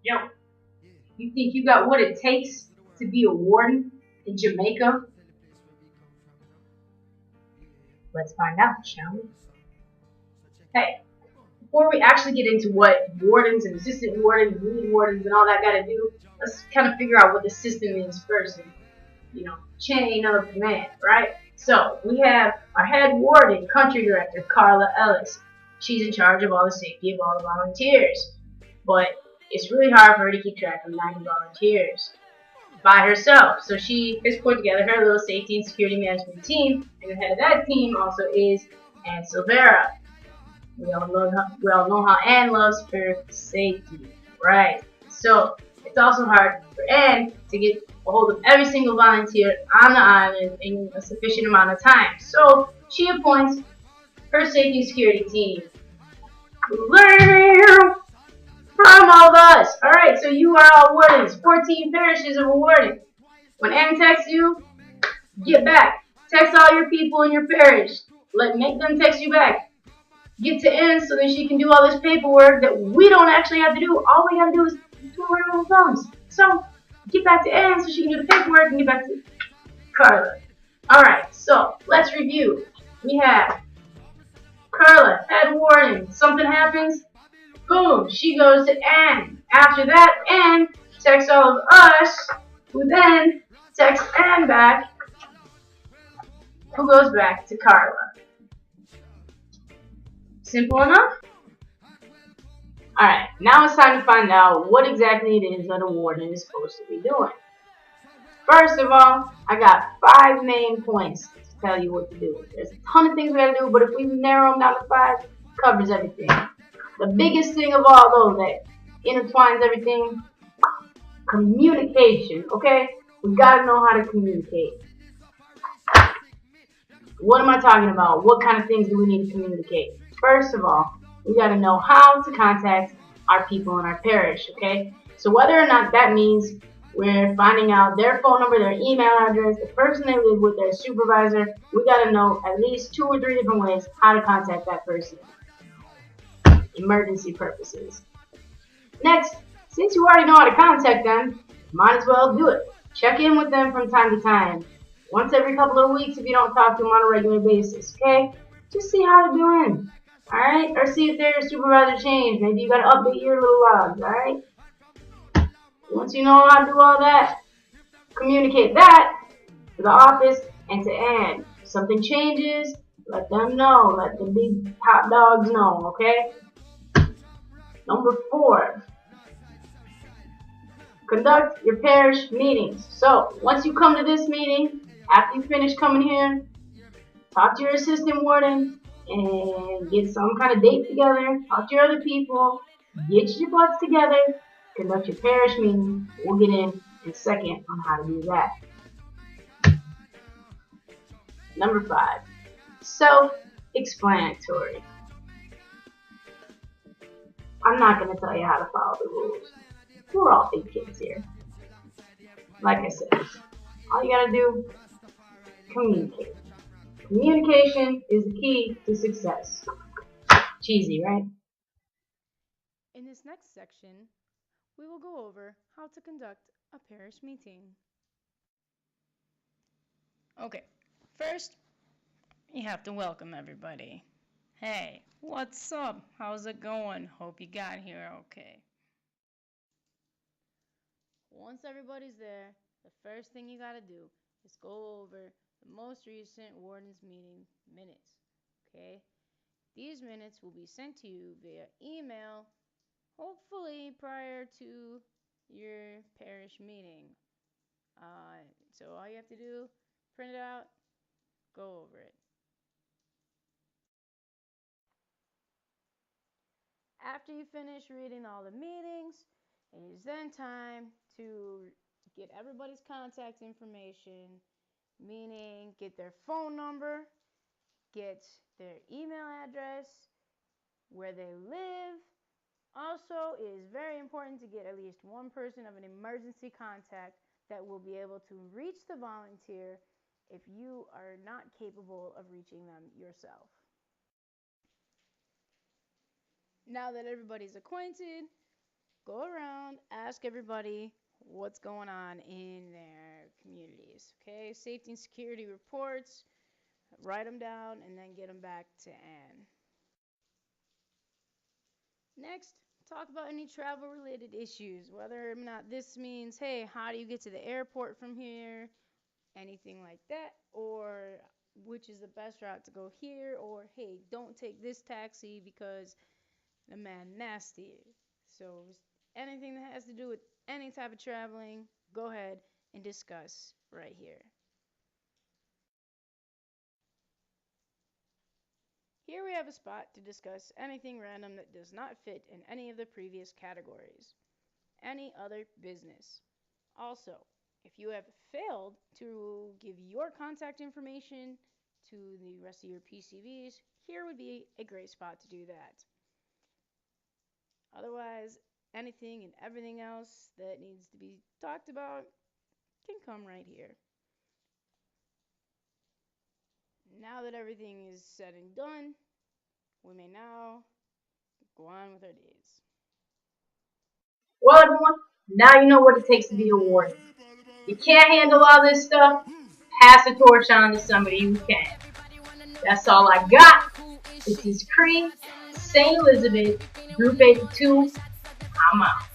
Yo, you think you got what it takes to be a warden in Jamaica? Let's find out, shall we? Hey, before we actually get into what wardens and assistant wardens, lead wardens, and all that gotta do, let's kind of figure out what the system is first, and chain of command, right? So we have our head warden, country director, Carla Ellis. She's in charge of all the safety of all the volunteers, but it's really hard for her to keep track of 90 volunteers by herself. So she has put together her little safety and security management team, and the head of that team also is Ann Silvera. We all know how Ann loves her safety, right? So it's also hard for Ann to get a hold of every single volunteer on the island in a sufficient amount of time. So she appoints her safety and security team from all of us. Alright, so you are all wardens. 14 parishes of a warden. When Ann texts you, get back. Text all your people in your parish. Make them text you back. Get to Ann so that she can do all this paperwork that we don't actually have to do. All we gotta do is do our own thumbs. So get back to Ann so she can do the paperwork and get back to Carla. Alright, so let's review. We have Carla, head warden. Something happens, boom, she goes to Ann. After that, Ann texts all of us, who then texts Ann back, who goes back to Carla. Simple enough? Alright, now it's time to find out what exactly it is that a warden is supposed to be doing. First of all, I got 5 main points to tell you what to do. There's a ton of things we gotta do, but if we narrow them down to 5, it covers everything. The biggest thing of all those that intertwines everything, communication, okay? We gotta know how to communicate. What am I talking about? What kind of things do we need to communicate? First of all, we gotta know how to contact our people in our parish, okay? So whether or not that means we're finding out their phone number, their email address, the person they live with, their supervisor, we gotta know at least 2 or 3 different ways how to contact that person. Emergency purposes. Next, since you already know how to contact them, might as well do it. Check in with them from time to time. Once every couple of weeks if you don't talk to them on a regular basis, okay? Just see how they're doing, alright? Or see if their supervisor changed. Maybe you gotta update your little logs, alright? Once you know how to do all that, communicate that to the office and to Ann. If something changes, let them know. Let the big top dogs know, okay? Number 4, conduct your parish meetings. So once you come to this meeting, after you finish coming here, talk to your assistant warden and get some kind of date together. Talk to your other people. Get your butts together. Conduct your parish meeting. We'll get in a second on how to do that. Number 5, self-explanatory. I'm not going to tell you how to follow the rules. We're all big kids here. Like I said, all you got to do, communicate. Communication is the key to success. Cheesy, right? In this next section, we will go over how to conduct a parish meeting. Okay, first, you have to welcome everybody. Hey, what's up? How's it going? Hope you got here okay. Once everybody's there, the first thing you gotta do is go over the most recent warden's meeting minutes. Okay? These minutes will be sent to you via email, hopefully prior to your parish meeting. So all you have to do, print it out, go over it. After you finish reading all the meetings, it is then time to get everybody's contact information, meaning get their phone number, get their email address, where they live. Also, it is very important to get at least one person of an emergency contact that will be able to reach the volunteer if you are not capable of reaching them yourself. Now that everybody's acquainted go around, ask everybody what's going on in their communities. Okay, safety and security reports, write them down, and then get them back to Anne. Next, talk about any travel related issues, whether or not this means, hey, how do you get to the airport from here? Anything like that, or which is the best route to go here, or hey, don't take this taxi because the man nasty. So anything that has to do with any type of traveling, go ahead and discuss right here. Here we have a spot to discuss anything random that does not fit in any of the previous categories. Any other business. Also, if you have failed to give your contact information to the rest of your PCVs, here would be a great spot to do that. Otherwise, anything and everything else that needs to be talked about can come right here. Now that everything is said and done, we may now go on with our days. Well, everyone, now you know what it takes to be a warden. You can't handle all this stuff? Pass the torch on to somebody who can. That's all I got. This is Cree, St. Elizabeth, Group 82. I'm out.